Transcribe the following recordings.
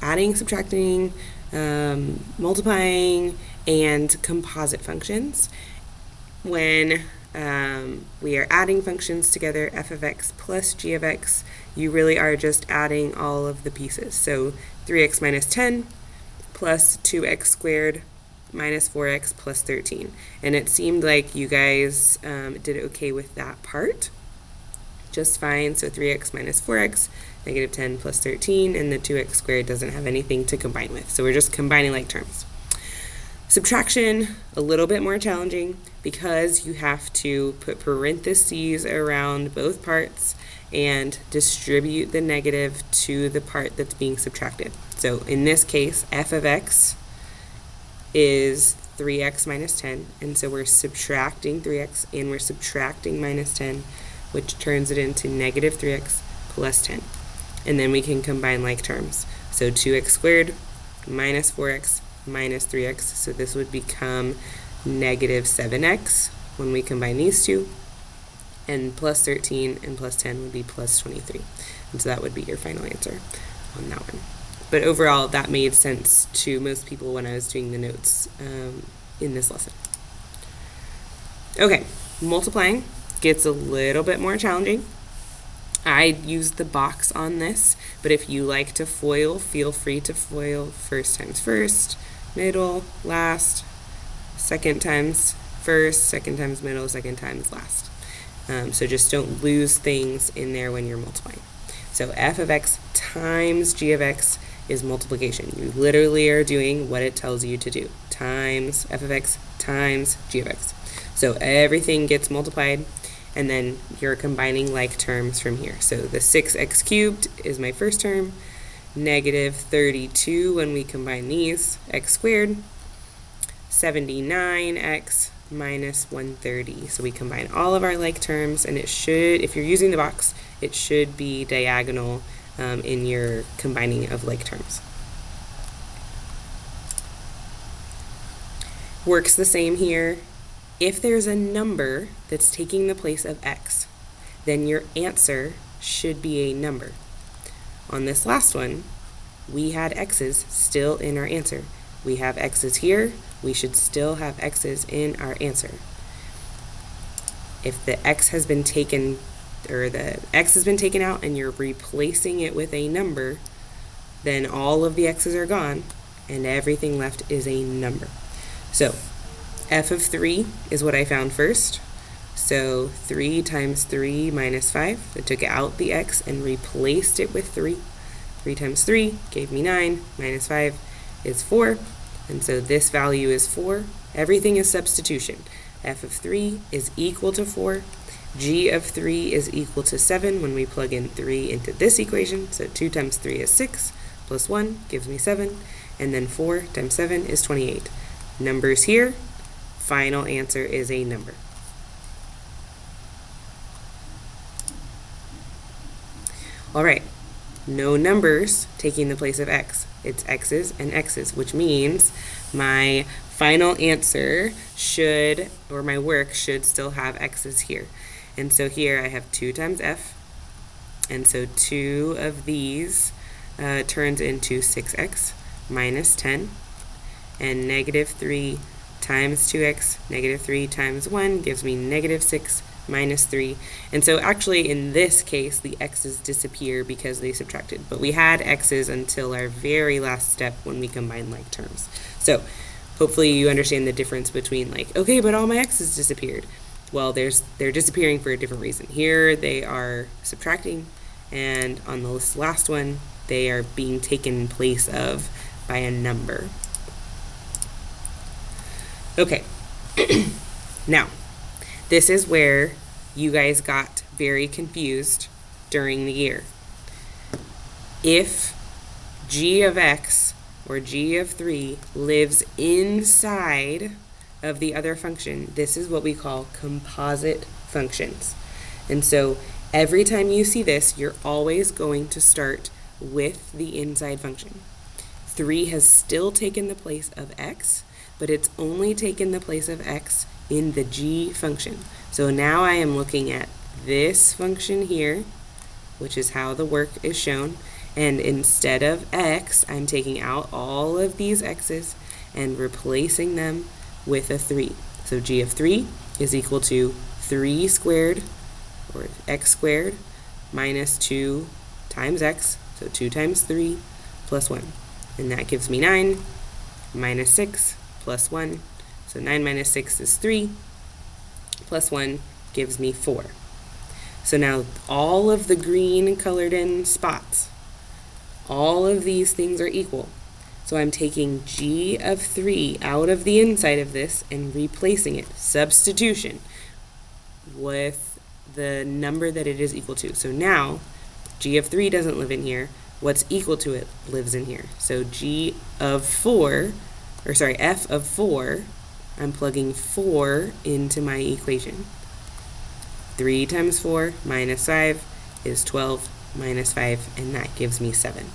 adding, subtracting, multiplying, and composite functions. When we are adding functions together, f of x plus g of x, you really are just adding all of the pieces. So 3x minus 10 plus 2x squared minus 4x plus 13. And it seemed like you guys did okay with that part just fine. So 3x minus 4x, negative 10 plus 13, and the 2x squared doesn't have anything to combine with. So we're just combining like terms. Subtraction, a little bit more challenging because you have to put parentheses around both parts and distribute the negative to the part that's being subtracted. So in this case, f of x is 3x minus 10, and so we're subtracting 3x and we're subtracting minus 10, which turns it into negative 3x plus 10. And then we can combine like terms. So 2x squared minus 4x minus 3x, so this would become negative 7x when we combine these two, and plus 13 and plus 10 would be plus 23. And so that would be your final answer on that one. But overall, that made sense to most people when I was doing the notes in this lesson. Okay, multiplying gets a little bit more challenging. I used the box on this, but if you like to FOIL, feel free to FOIL first times first, middle, last, second times first, second times middle, second times last. So just don't lose things in there when you're multiplying. So f of x times g of x is multiplication. You literally are doing what it tells you to do. Times f of x times g of x. So everything gets multiplied, and then you're combining like terms from here. So the 6x cubed is my first term, negative 32 when we combine these, x squared, 79x minus 130. So we combine all of our like terms, and it should, if you're using the box, it should be diagonal in your combining of like terms. Works the same here. If there's a number that's taking the place of x, then your answer should be a number. On this last one, we had x's still in our answer. We have x's here, we should still have x's in our answer. If the x has been taken, or the x has been taken out and you're replacing it with a number, then all of the x's are gone and everything left is a number. So f of 3 is what I found first. So 3 times 3 minus 5. I took out the x and replaced it with 3. 3 times 3 gave me 9, minus 5 is 4. And so this value is 4. Everything is substitution. F of 3 is equal to 4. G of 3 is equal to 7 when we plug in 3 into this equation. So 2 times 3 is 6, plus 1 gives me 7. And then 4 times 7 is 28. Numbers here. Final answer is a number. All right, no numbers taking the place of x. It's x's and x's, which means my final answer should, or my work should still have x's here. And so here I have 2 times f, and so 2 of these turns into 6x minus 10, and negative 3 times 2x, negative 3 times 1 gives me negative 6 minus 3. And so actually in this case, the x's disappear because they subtracted. But we had x's until our very last step when we combine like terms. So hopefully you understand the difference between like, okay, but all my x's disappeared. Well, they're disappearing for a different reason. Here they are subtracting, and on this last one, they are being taken in place of by a number. Okay, now, this is where you guys got very confused during the year. If g of x, or g of 3, lives inside of the other function, this is what we call composite functions. And so every time you see this, you're always going to start with the inside function. 3 has still taken the place of x, but it's only taken the place of x in the g function. So now I am looking at this function here, which is how the work is shown, And instead of x, I'm taking out all of these x's and replacing them with a 3. So g of 3 is equal to 3 squared, or x squared, minus 2 times x, so 2 times 3 plus 1. And that gives me 9 minus 6 plus 1. So 9 minus 6 is 3, plus 1 gives me 4. So now all of the green colored in spots, all of these things are equal. So I'm taking g of 3 out of the inside of this and replacing it, substitution, with the number that it is equal to. So now g of 3 doesn't live in here. What's equal to it lives in here. So f of 4, I'm plugging 4 into my equation. 3 times 4 minus 5 is 12 minus 5, and that gives me 7.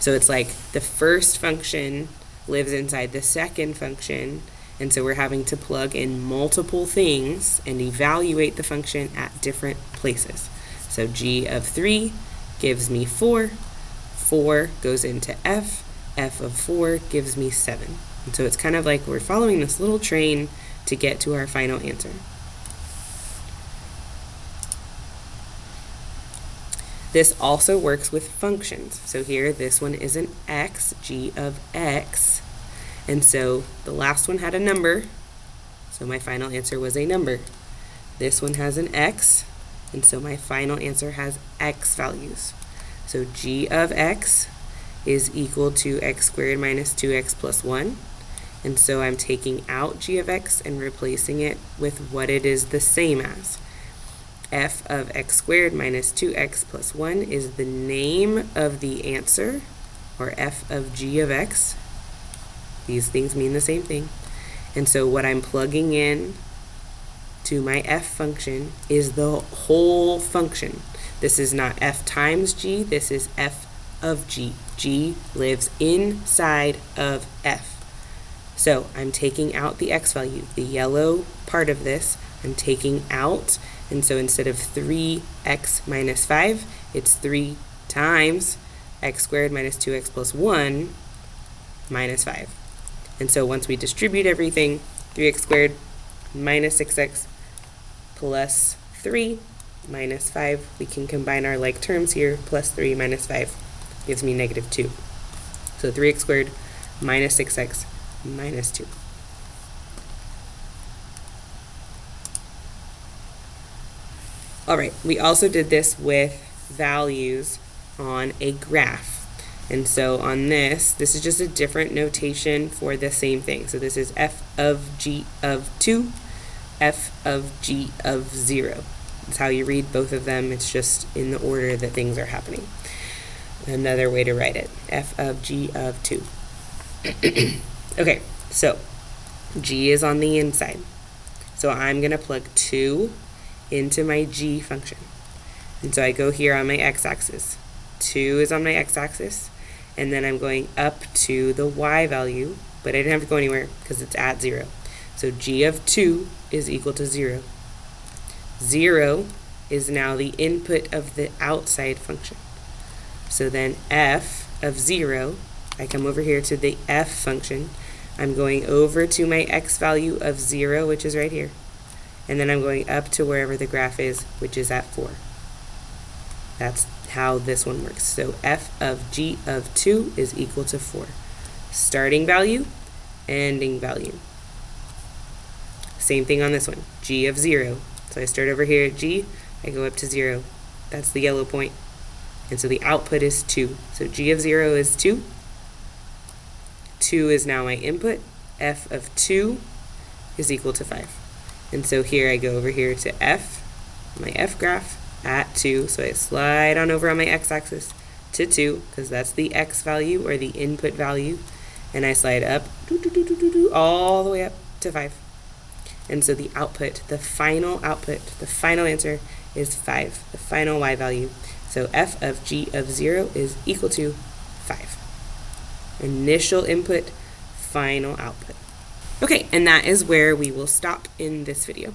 So it's like the first function lives inside the second function, and so we're having to plug in multiple things and evaluate the function at different places. So g of 3 gives me 4, 4 goes into f of 4 gives me 7. And so it's kind of like we're following this little train to get to our final answer. This also works with functions. So here, this one is an x, g of x. And so the last one had a number, so my final answer was a number. This one has an x, and so my final answer has x values. So g of x is equal to x squared minus 2x plus 1. And so I'm taking out g of x and replacing it with what it is the same as. F of x squared minus 2x plus 1 is the name of the answer, or f of g of x. These things mean the same thing. And so what I'm plugging in to my f function is the whole function. This is not f times g, this is f of g. G lives inside of f. So I'm taking out the x value, the yellow part of this, I'm taking out, and so instead of 3x minus 5, it's 3 times x squared minus 2x plus 1 minus 5. And so once we distribute everything, 3x squared minus 6x plus 3 minus 5, we can combine our like terms here, plus 3 minus 5 gives me negative 2. So 3x squared minus 6x minus 2. All right, we also did this with values on a graph. And so on this is just a different notation for the same thing. So this is f of g of 2, f of g of 0. That's how you read both of them. It's just in the order that things are happening. Another way to write it, f of g of 2. Okay, so g is on the inside. So I'm going to plug 2 into my g function. And so I go here on my x-axis. 2 is on my x-axis, and then I'm going up to the y value, but I didn't have to go anywhere because it's at 0. So g of 2 is equal to 0. 0 is now the input of the outside function. So then f of 0, I come over here to the f function. I'm going over to my x value of 0, which is right here. And then I'm going up to wherever the graph is, which is at 4. That's how this one works. So f of g of 2 is equal to 4. Starting value, ending value. Same thing on this one, g of 0. So I start over here at g, I go up to 0. That's the yellow point. And so the output is 2. So g of 0 is 2. 2 is now my input. F of 2 is equal to 5. And so here I go over here to f, my f graph, at 2. So I slide on over on my x-axis to 2, because that's the x value, or the input value. And I slide up, all the way up to 5. And so the output, the final answer is 5, the final y value. So f of g of 0 is equal to 5. Initial input, final output. Okay, and that is where we will stop in this video.